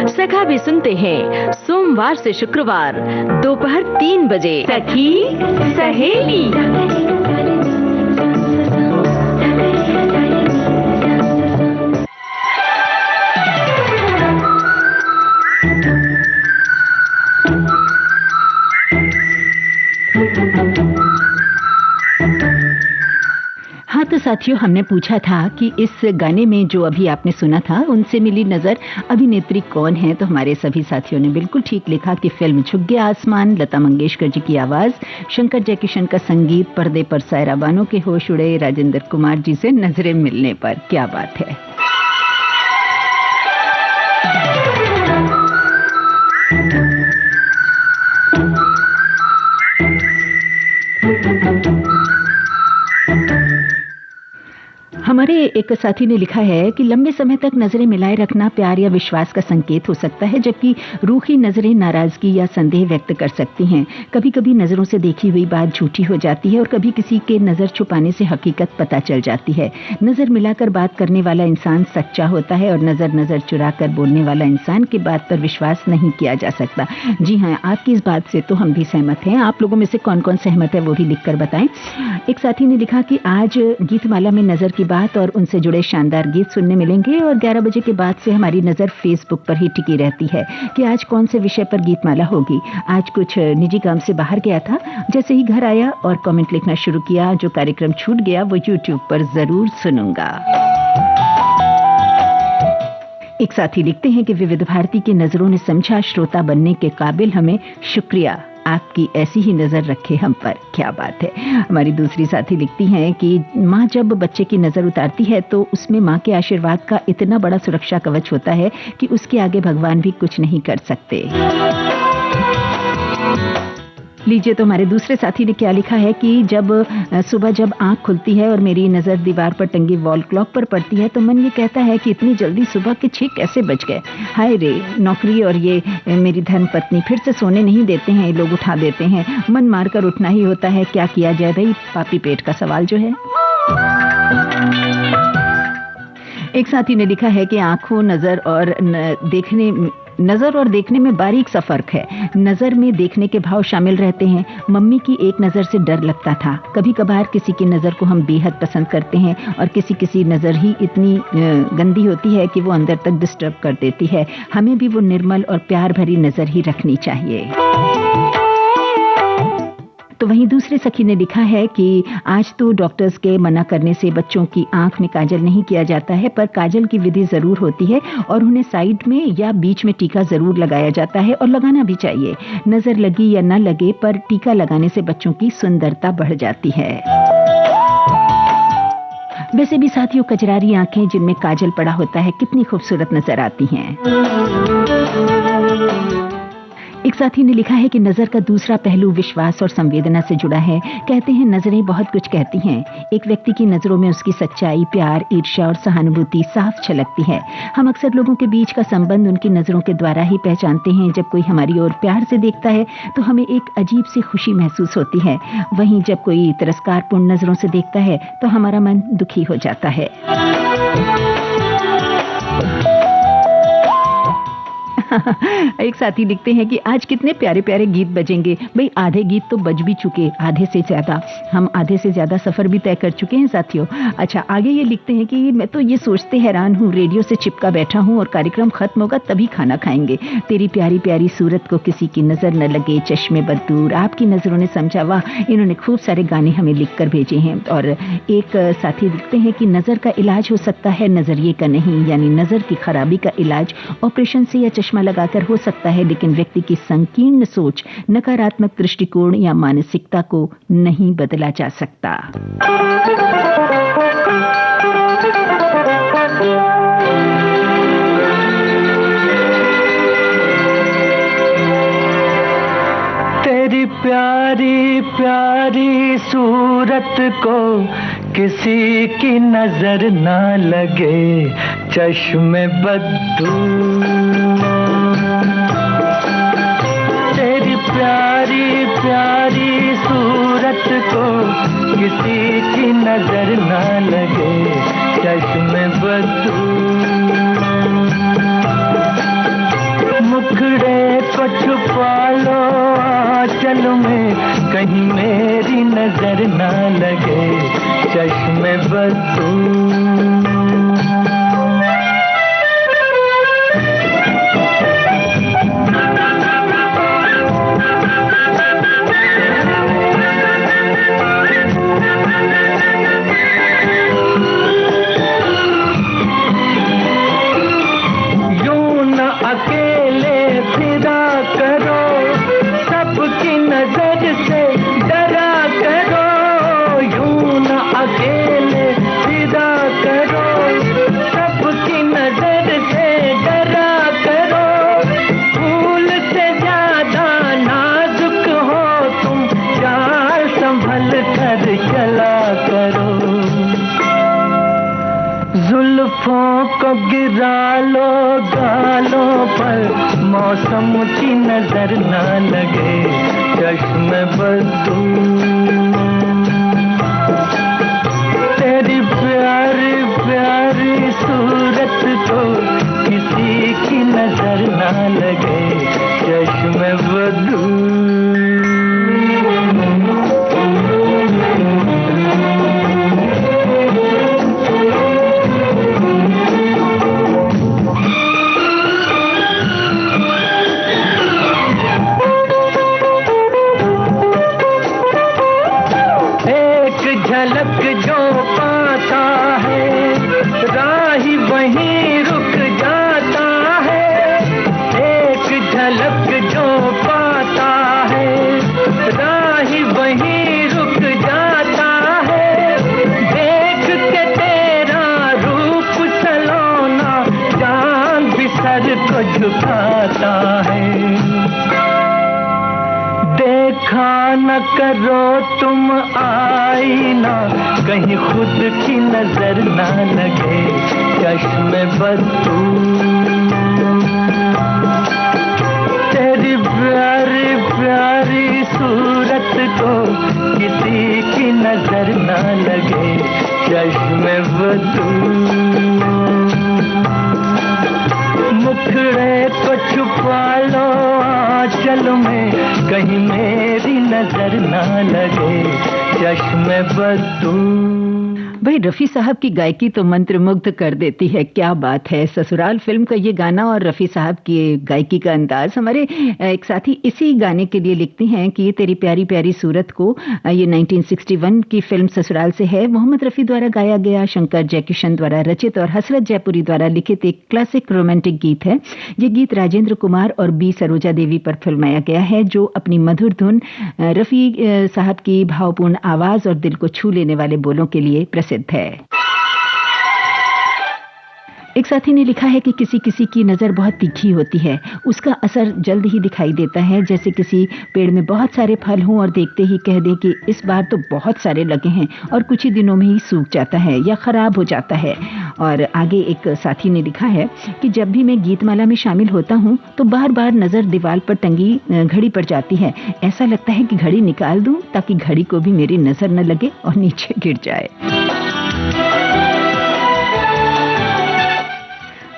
Speaker 4: सखा भी सुनते हैं सोमवार से शुक्रवार दोपहर 3 बजे।
Speaker 1: सखी सहेली। हाँ तो साथियों, हमने पूछा था कि इस गाने में जो अभी आपने सुना था, उनसे मिली नजर अभिनेत्री कौन है, तो हमारे सभी साथियों ने बिल्कुल ठीक लिखा कि फिल्म झुक गया आसमान, लता मंगेशकर जी की आवाज, शंकर जयकिशन का संगीत, पर्दे पर सायरा बानो के होश उड़े, राजेंद्र कुमार जी से नजरें मिलने पर। क्या बात है। हमारे एक साथी ने लिखा है कि लंबे समय तक नजरें मिलाए रखना प्यार या विश्वास का संकेत हो सकता है, जबकि रूखी नजरें नाराजगी या संदेह व्यक्त कर सकती हैं। कभी कभी नजरों से देखी हुई बात झूठी हो जाती है और कभी किसी के नजर छुपाने से हकीकत पता चल जाती है। नजर मिलाकर बात करने वाला इंसान सच्चा होता है और नजर चुरा कर बोलने वाला इंसान की बात पर विश्वास नहीं किया जा सकता। जी हाँ, आपकी इस बात से तो हम भी सहमत हैं। आप लोगों में से कौन कौन सहमत है वो भी लिखकर बताएं। एक साथी ने लिखा कि आज गीतमाला में नजर की बात और उनसे जुड़े शानदार गीत सुनने मिलेंगे और 11 बजे के बाद से हमारी नजर फेसबुक पर ही टिकी रहती है कि आज कौन से विषय पर गीतमाला होगी। आज कुछ निजी काम से बाहर गया था, जैसे ही घर आया और कमेंट लिखना शुरू किया, जो कार्यक्रम छूट गया वो YouTube पर जरूर सुनूंगा। एक साथी लिखते हैं कि विविध भारती की नजरों ने समझा श्रोता बनने के काबिल हमें, शुक्रिया, आपकी ऐसी ही नजर रखे हम पर। क्या बात है। हमारी दूसरी साथी लिखती हैं कि माँ जब बच्चे की नजर उतारती है तो उसमें माँ के आशीर्वाद का इतना बड़ा सुरक्षा कवच होता है कि उसके आगे भगवान भी कुछ नहीं कर सकते। लीजिए तो हमारे दूसरे साथी ने क्या लिखा है कि सुबह जब आंख खुलती है और मेरी नजर दीवार पर टंगी वॉल क्लॉक पर पड़ती है तो मन ये कहता है कि इतनी जल्दी सुबह के 6 कैसे बज गए। हाय रे, नौकरी और ये मेरी धर्म पत्नी फिर से सोने नहीं देते हैं, लोग उठा देते हैं, मन मारकर उठना ही होता है, क्या किया जाए भाई, पापी पेट का सवाल जो है। एक साथी ने लिखा है कि आंखों, नजर और देखने में बारीक सा फर्क है। नजर में देखने के भाव शामिल रहते हैं। मम्मी की एक नजर से डर लगता था। कभी कभार किसी की नजर को हम बेहद पसंद करते हैं और किसी नजर ही इतनी गंदी होती है कि वो अंदर तक डिस्टर्ब कर देती है। हमें भी वो निर्मल और प्यार भरी नजर ही रखनी चाहिए। तो वहीं दूसरे सखी ने लिखा है कि आज तो डॉक्टर्स के मना करने से बच्चों की आंख में काजल नहीं किया जाता है, पर काजल की विधि जरूर होती है और उन्हें साइड में या बीच में टीका जरूर लगाया जाता है और लगाना भी चाहिए। नजर लगी या न लगे, पर टीका लगाने से बच्चों की सुंदरता बढ़ जाती है। वैसे भी साथियों, कजरारी आंखें जिनमें काजल पड़ा होता है कितनी खूबसूरत नजर आती हैं। एक साथी ने लिखा है कि नजर का दूसरा पहलू विश्वास और संवेदना से जुड़ा है। कहते हैं नजरें बहुत कुछ कहती हैं। एक व्यक्ति की नजरों में उसकी सच्चाई, प्यार, ईर्ष्या और सहानुभूति साफ झलकती है। हम अक्सर लोगों के बीच का संबंध उनकी नजरों के द्वारा ही पहचानते हैं। जब कोई हमारी ओर प्यार से देखता है तो हमें एक अजीब सी खुशी महसूस होती है। वहीं जब कोई तिरस्कारपूर्ण नजरों से देखता है तो हमारा मन दुखी हो जाता है। एक साथी लिखते हैं कि आज कितने प्यारे प्यारे गीत बजेंगे। भाई आधे गीत तो बज भी चुके, आधे से ज्यादा सफर भी तय कर चुके हैं साथियों। अच्छा, आगे ये लिखते हैं कि मैं तो ये सोचते हैरान हूँ, रेडियो से चिपका बैठा हूँ और कार्यक्रम खत्म होगा तभी खाना खाएंगे। तेरी प्यारी प्यारी सूरत को किसी की नजर न लगे, चश्मे बदूर, आपकी नजरों ने समझा। वाह, इन्होंने खूब सारे गाने हमें लिख कर भेजे हैं। और एक साथी लिखते हैं कि नजर का इलाज हो सकता है, नजरिए का नहीं। यानी नजर की खराबी का इलाज ऑपरेशन से या चश्मा लगाकर हो सकता है, लेकिन व्यक्ति की संकीर्ण सोच, नकारात्मक दृष्टिकोण या मानसिकता को नहीं बदला जा सकता।
Speaker 2: तेरी प्यारी प्यारी सूरत को किसी की नजर ना लगे, चश्मे बद्दू। तेरी प्यारी प्यारी सूरत को किसी की नजर ना लगे, चश्मे बद्दू। मुखड़े को छुपा लो आंचल में, कहीं मेरी नजर ना लगे, चश्मे बद्दू। जुल्फों को गिरा लो गालों पर, मौसम की नजर ना लगे चश्मे बदू। तेरी प्यारी प्यारी सूरत को किसी की नजर ना लगे चश्मे बदू। झलक जो पाता है राही वहीं रुक जाता है। एक झलक जो पाता है राही वहीं रुक जाता है। देख के तेरा रूप सलोना चांद भी सर को झुकाता है। देखा न करो तुम आईना, कहीं खुद की नजर ना लगे चश्मे बदू। तेरी प्यारी प्यारी सूरत को किसी की नजर ना लगे चश्मे बदू। मुखड़े को छुपा लो आंचल में, कहीं मेरी नजर ना लगे चश्मे बदू।
Speaker 1: भाई रफ़ी साहब की गायकी तो मंत्रमुग्ध कर देती है, क्या बात है। ससुराल फिल्म का ये गाना और रफ़ी साहब की गायकी का अंदाज। हमारे एक साथी इसी गाने के लिए लिखते हैं कि तेरी प्यारी प्यारी सूरत को, ये 1961 की फिल्म ससुराल से है। मोहम्मद रफ़ी द्वारा गाया गया, शंकर जयकिशन द्वारा रचित और हसरत जयपुरी द्वारा लिखित एक क्लासिक रोमांटिक गीत है। ये गीत राजेंद्र कुमार और बी सरोजा देवी पर फिल्माया गया है, जो अपनी मधुर धुन, रफ़ी साहब की भावपूर्ण आवाज और दिल को छू लेने वाले बोलों के लिए प्रसिद्ध है। एक साथी ने लिखा है कि किसी किसी की नज़र बहुत तीखी होती है, उसका असर जल्द ही दिखाई देता है। जैसे किसी पेड़ में बहुत सारे फल हों और देखते ही कह दे कि इस बार तो बहुत सारे लगे हैं, और कुछ ही दिनों में ही सूख जाता है या खराब हो जाता है। और आगे एक साथी ने लिखा है कि जब भी मैं गीतमाला में शामिल होता हूँ तो बार बार नज़र दीवार पर टंगी घड़ी पर जाती है। ऐसा लगता है कि घड़ी निकाल दूं ताकि घड़ी को भी मेरी नज़र न लगे और नीचे गिर जाए।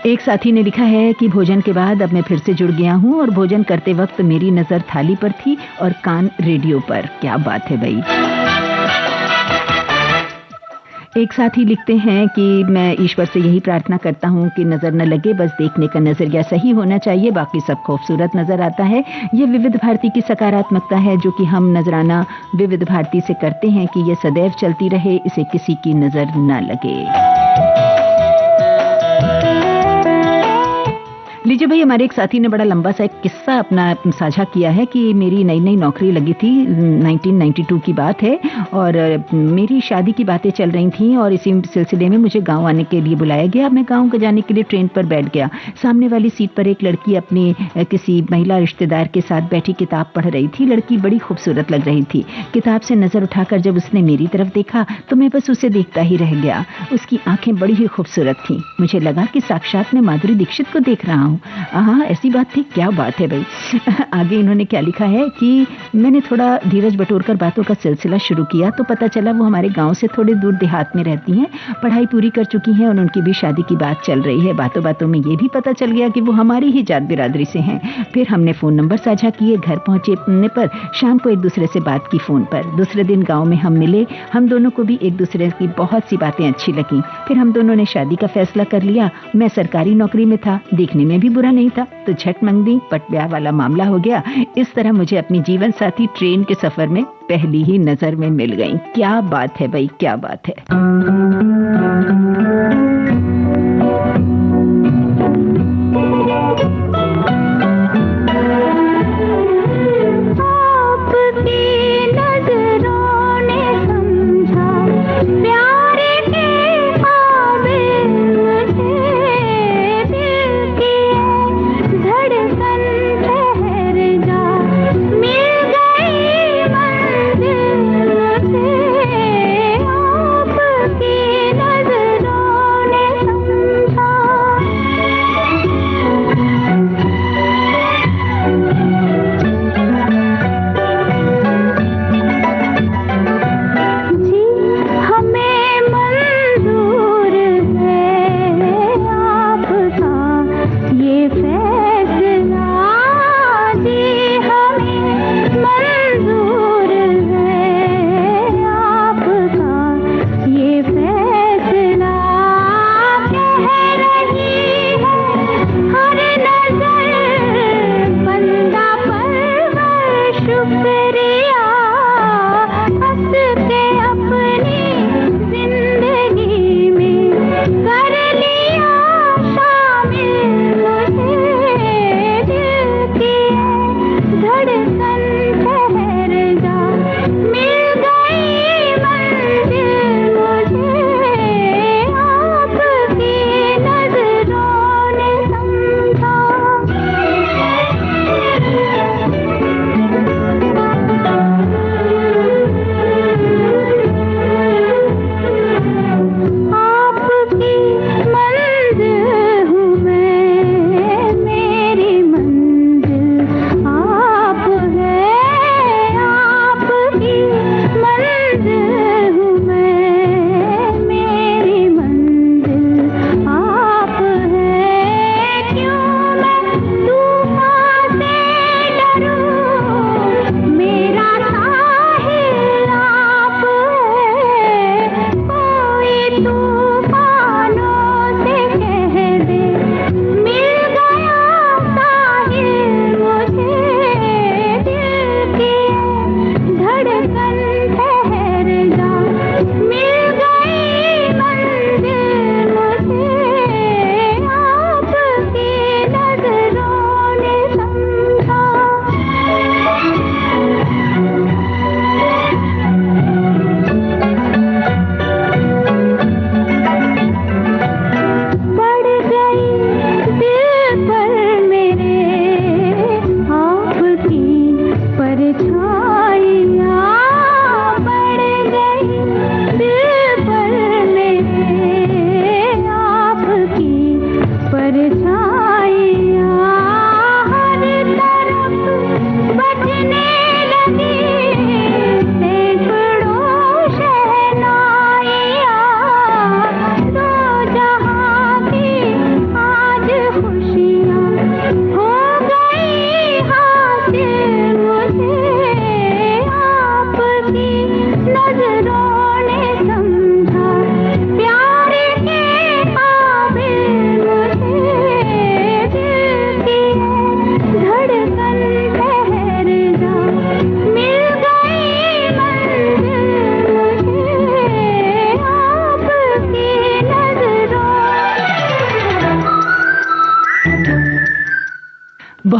Speaker 1: एक साथी ने लिखा है कि भोजन के बाद अब मैं फिर से जुड़ गया हूं और भोजन करते वक्त मेरी नजर थाली पर थी और कान रेडियो पर। क्या बात है भाई। एक साथी लिखते हैं कि मैं ईश्वर से यही प्रार्थना करता हूं कि नजर न लगे, बस देखने का नजरिया सही होना चाहिए, बाकी सब खूबसूरत नजर आता है। ये विविध भारती की सकारात्मकता है जो कि हम नजराना विविध भारती से करते हैं कि ये सदैव चलती रहे, इसे किसी की नजर न लगे। लीजिए भाई, हमारे एक साथी ने बड़ा लंबा सा एक किस्सा अपना साझा किया है कि मेरी नई नई नौकरी लगी थी, 1992 की बात है, और मेरी शादी की बातें चल रही थी और इसी सिलसिले में मुझे गांव आने के लिए बुलाया गया। मैं गांव जाने के लिए ट्रेन पर बैठ गया। सामने वाली सीट पर एक लड़की अपनी किसी महिला रिश्तेदार के साथ बैठी किताब पढ़ रही थी। लड़की बड़ी खूबसूरत लग रही थी। किताब से नजर उठाकर जब उसने मेरी तरफ देखा तो मैं बस उसे देखता ही रह गया। उसकी आंखें बड़ी ही खूबसूरत थी। मुझे लगा कि साक्षात मैं माधुरी दीक्षित को देख रहा हूँ। हाँ, ऐसी बात थी, क्या बात है भाई। आगे इन्होंने क्या लिखा है कि मैंने थोड़ा धीरज बटोरकर बातों का सिलसिला शुरू किया तो पता चला वो हमारे गांव से थोड़े दूर देहात में रहती हैं, पढ़ाई पूरी कर चुकी हैं और उनकी भी शादी की बात चल रही है। बातों बातों में ये भी पता चल गया कि वो हमारी ही जात बिरादरी से हैं। फिर हमने फोन नंबर साझा किए। घर पहुंचने पर शाम को एक दूसरे से बात की फोन पर। दूसरे दिन गाँव में हम मिले। हम दोनों को भी एक दूसरे की बहुत सी बातें अच्छी लगी। फिर हम दोनों ने शादी का फैसला कर लिया। मैं सरकारी नौकरी में था, देखने में भी बुरा नहीं था, तो झट मंगनी पट ब्याह वाला मामला हो गया। इस तरह मुझे अपनी जीवन साथी ट्रेन के सफर में पहली ही नजर में मिल गई। क्या बात है भाई, क्या बात है।
Speaker 3: नजर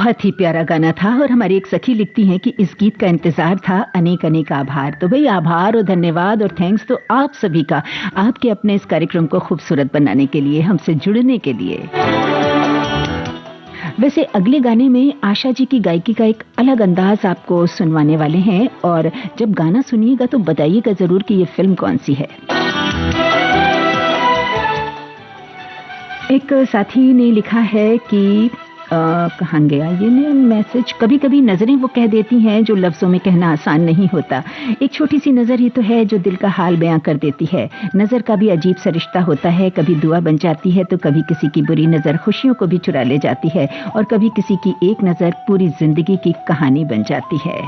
Speaker 1: बहुत ही प्यारा गाना था और हमारी एक सखी लिखती हैं कि इस गीत का इंतजार था, अनेक अनेक आभार। तो भाई आभार और धन्यवाद और थैंक्स तो आप सभी का, आपके अपने इस कार्यक्रम को खूबसूरत बनाने के लिए, हमसे जुड़ने के लिए। वैसे अगले गाने में आशा जी की गायकी का एक अलग अंदाज आपको सुनवाने वाले हैं और जब गाना सुनिएगा तो बताइएगा जरूर कि ये फिल्म कौन सी है। एक साथी ने लिखा है कि कहाँ गया ये मैसेज, कभी कभी नजरें वो कह देती हैं जो लफ्जों में कहना आसान नहीं होता। एक छोटी सी नजर ही तो है जो दिल का हाल बयां कर देती है। नजर का भी अजीब सा रिश्ता होता है, कभी दुआ बन जाती है तो कभी किसी की बुरी नजर खुशियों को भी चुरा ले जाती है और कभी किसी की एक नजर पूरी जिंदगी की कहानी बन जाती है।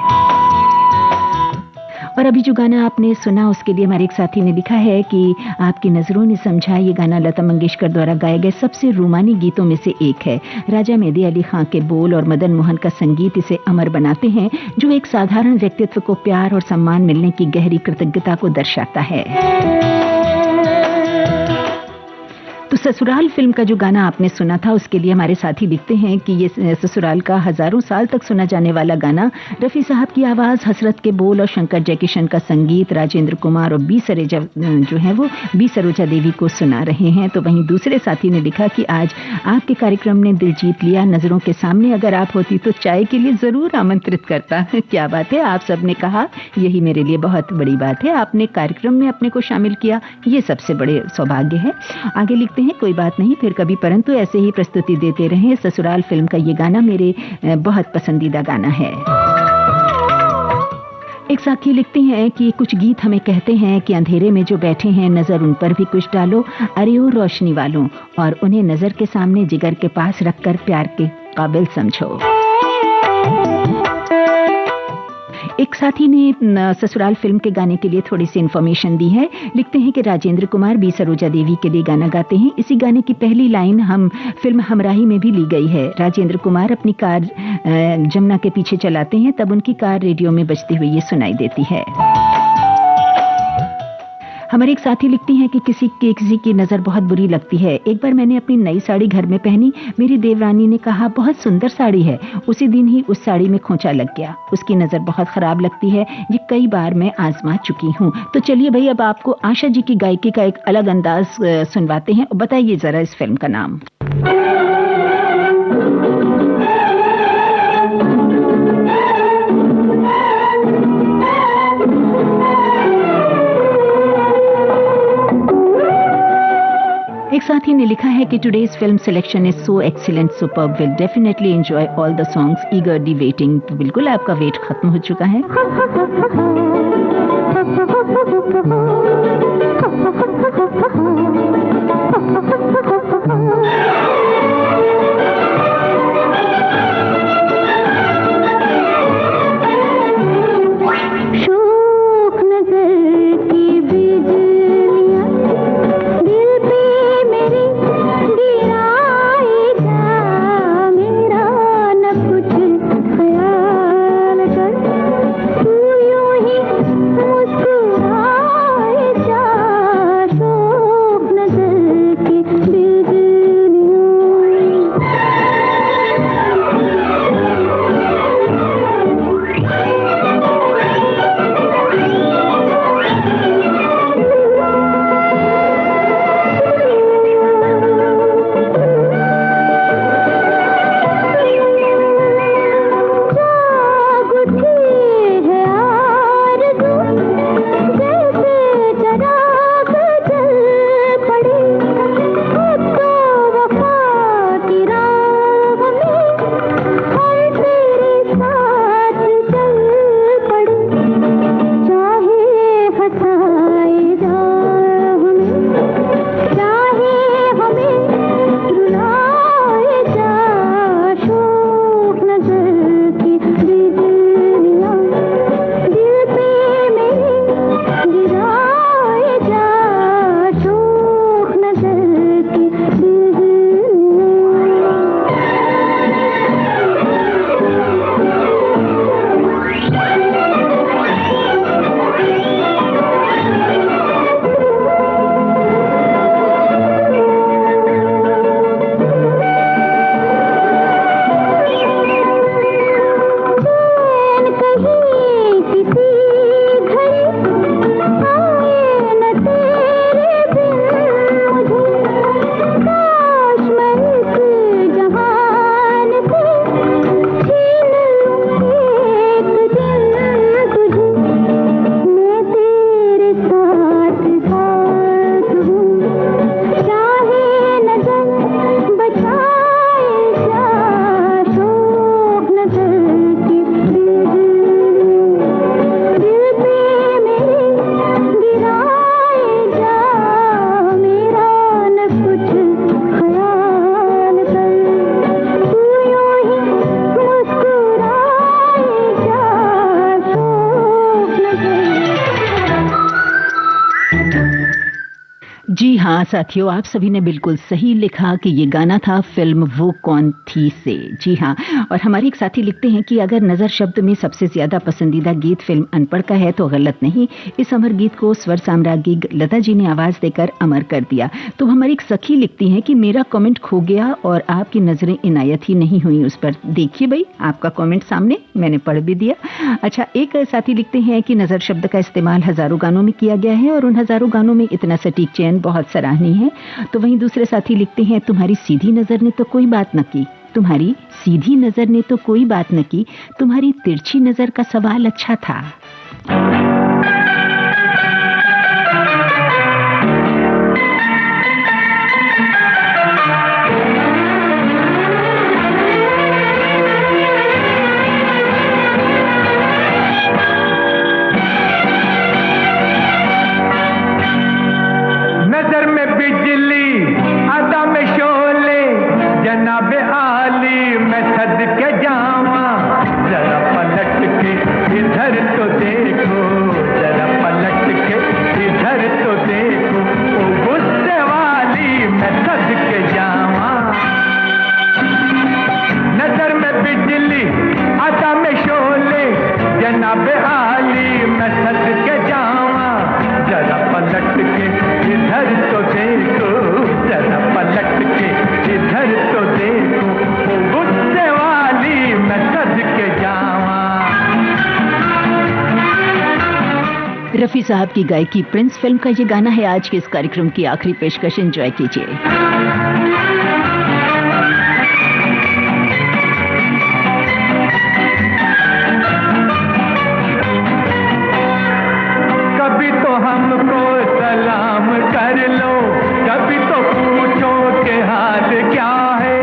Speaker 1: और अभी जो गाना आपने सुना उसके लिए हमारे एक साथी ने लिखा है कि आपकी नजरों ने समझा, ये गाना लता मंगेशकर द्वारा गाए गए सबसे रूमानी गीतों में से एक है। राजा मेहदी अली खां के बोल और मदन मोहन का संगीत इसे अमर बनाते हैं, जो एक साधारण व्यक्तित्व को प्यार और सम्मान मिलने की गहरी कृतज्ञता को दर्शाता है। तो ससुराल फिल्म का जो गाना आपने सुना था उसके लिए हमारे साथी लिखते हैं कि ये ससुराल का हजारों साल तक सुना जाने वाला गाना, रफी साहब की आवाज, हसरत के बोल और शंकर जयकिशन का संगीत, राजेंद्र कुमार और बी सरोजा देवी को सुना रहे हैं। तो वहीं दूसरे साथी ने लिखा कि आज आपके कार्यक्रम ने दिल जीत लिया, नजरों के सामने अगर आप होती तो चाय के लिए जरूर आमंत्रित करता। क्या बात है, आप सबने कहा, यही मेरे लिए बहुत बड़ी बात है। आपने कार्यक्रम में अपने को शामिल किया, ये सबसे बड़े सौभाग्य है। आगे लिखते हैं, कोई बात नहीं, फिर कभी, परंतु ऐसे ही प्रस्तुति देते रहे। ससुराल फिल्म का ये गाना मेरे बहुत पसंदीदा गाना है। एक साथी लिखती हैं कि कुछ गीत हमें कहते हैं कि अंधेरे में जो बैठे हैं नजर उन पर भी कुछ डालो, अरे ओ रोशनी वालों, और उन्हें नजर के सामने जिगर के पास रखकर प्यार के काबिल समझो। एक साथी ने ससुराल फिल्म के गाने के लिए थोड़ी सी इंफॉर्मेशन दी है। लिखते हैं कि राजेंद्र कुमार बी सरोजा देवी के लिए गाना गाते हैं। इसी गाने की पहली लाइन हम फिल्म हमराही में भी ली गई है। राजेंद्र कुमार अपनी कार जमुना के पीछे चलाते हैं, तब उनकी कार रेडियो में बजती हुई ये सुनाई देती है। हमारे एक साथी लिखती हैं कि किसी की नजर बहुत बुरी लगती है। एक बार मैंने अपनी नई साड़ी घर में पहनी, मेरी देवरानी ने कहा बहुत सुंदर साड़ी है। उसी दिन ही उस साड़ी में खोंचा लग गया। उसकी नजर बहुत खराब लगती है, ये कई बार मैं आजमा चुकी हूँ। तो चलिए भाई, अब आपको आशा जी की गायकी का एक अलग अंदाज सुनवाते हैं। बताइए जरा इस फिल्म का नाम। एक साथी ने लिखा है कि today's film selection is so excellent, superb, will definitely enjoy all the songs, ईगरली waiting. तो बिल्कुल आपका वेट खत्म हो चुका है।
Speaker 3: मुस्कुराए जा
Speaker 1: जी हाँ साथियों, आप सभी ने बिल्कुल सही लिखा कि ये गाना था फिल्म वो कौन थी से। जी हाँ, और हमारे एक साथी लिखते हैं कि अगर नजर शब्द में सबसे ज्यादा पसंदीदा गीत फिल्म अनपढ़ का है तो गलत नहीं। इस अमर गीत को स्वर साम्राज्ञी लता जी ने आवाज देकर अमर कर दिया। तो हमारी एक सखी लिखती हैं कि मेरा कमेंट खो गया और आपकी नजरें इनायत ही नहीं हुई उस पर। देखिए भाई, आपका कमेंट सामने, मैंने पढ़ भी दिया। अच्छा, एक साथी लिखते हैं कि नजर शब्द का इस्तेमाल हजारों गानों में किया गया है और उन हजारों गानों में इतना सटीक चयन बहुत सराहनीय है। तो वहीं दूसरे साथी लिखते हैं, तुम्हारी सीधी नजर ने तो कोई बात न की, तुम्हारी सीधी नजर ने तो कोई बात न की, तुम्हारी तिरछी नजर का सवाल अच्छा था।
Speaker 6: नजर में बिजली अदा में शोले, जनाबे आली मैं सदके जावा, जरा पलट के इधर तो देखो, जरा पलट के इधर तो देखो, ओ गुस्से वाली मैं सदके जावा। नजर में बिजली अदा में शोले, जनाबे आली मैं सदके जावा, जरा पलट के इधर तो देखो, जरा पलट के इधर तो देखो, ओ गुस्से वाली मैं सदके जावा।
Speaker 1: रफी साहब की गायकी प्रिंस फिल्म का ये गाना है आज के इस कार्यक्रम की आखिरी पेशकश। एंजॉय कीजिए।
Speaker 6: कभी तो हमको सलाम कर लो, कभी तो पूछो के हाल क्या है,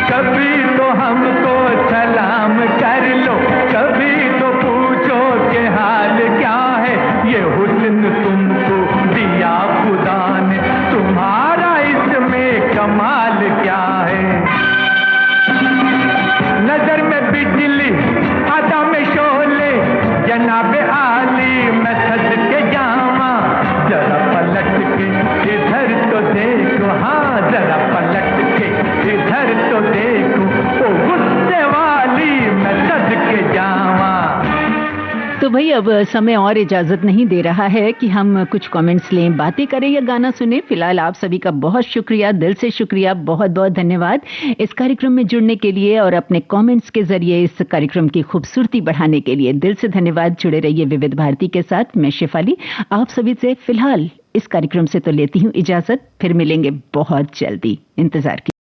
Speaker 6: कभी तो हमको सलाम कर लो, कभी तो पूछो के हाल क्या है। ये हुस्न तुमको दिया खुदा ने, तुम्हारा इसमें कमाल क्या है। नजर में बिजली अदा में शोले, जनाबे आली मैं सदके जावा, जरा पलट के इधर तो देखो, हाँ जरा पलट के इधर तो देखो, ओ गुस्से वाली मैं सदके जावा।
Speaker 1: तो भाई अब समय और इजाजत नहीं दे रहा है कि हम कुछ कमेंट्स लें, बातें करें या गाना सुने। फिलहाल आप सभी का बहुत शुक्रिया, दिल से शुक्रिया, बहुत बहुत धन्यवाद इस कार्यक्रम में जुड़ने के लिए और अपने कमेंट्स के जरिए इस कार्यक्रम की खूबसूरती बढ़ाने के लिए। दिल से धन्यवाद। जुड़े रहिए विविध भारती के साथ। मैं शेफाली आप सभी से फिलहाल इस कार्यक्रम से तो लेती हूँ इजाजत, फिर मिलेंगे बहुत जल्दी। इंतजार कीजिए।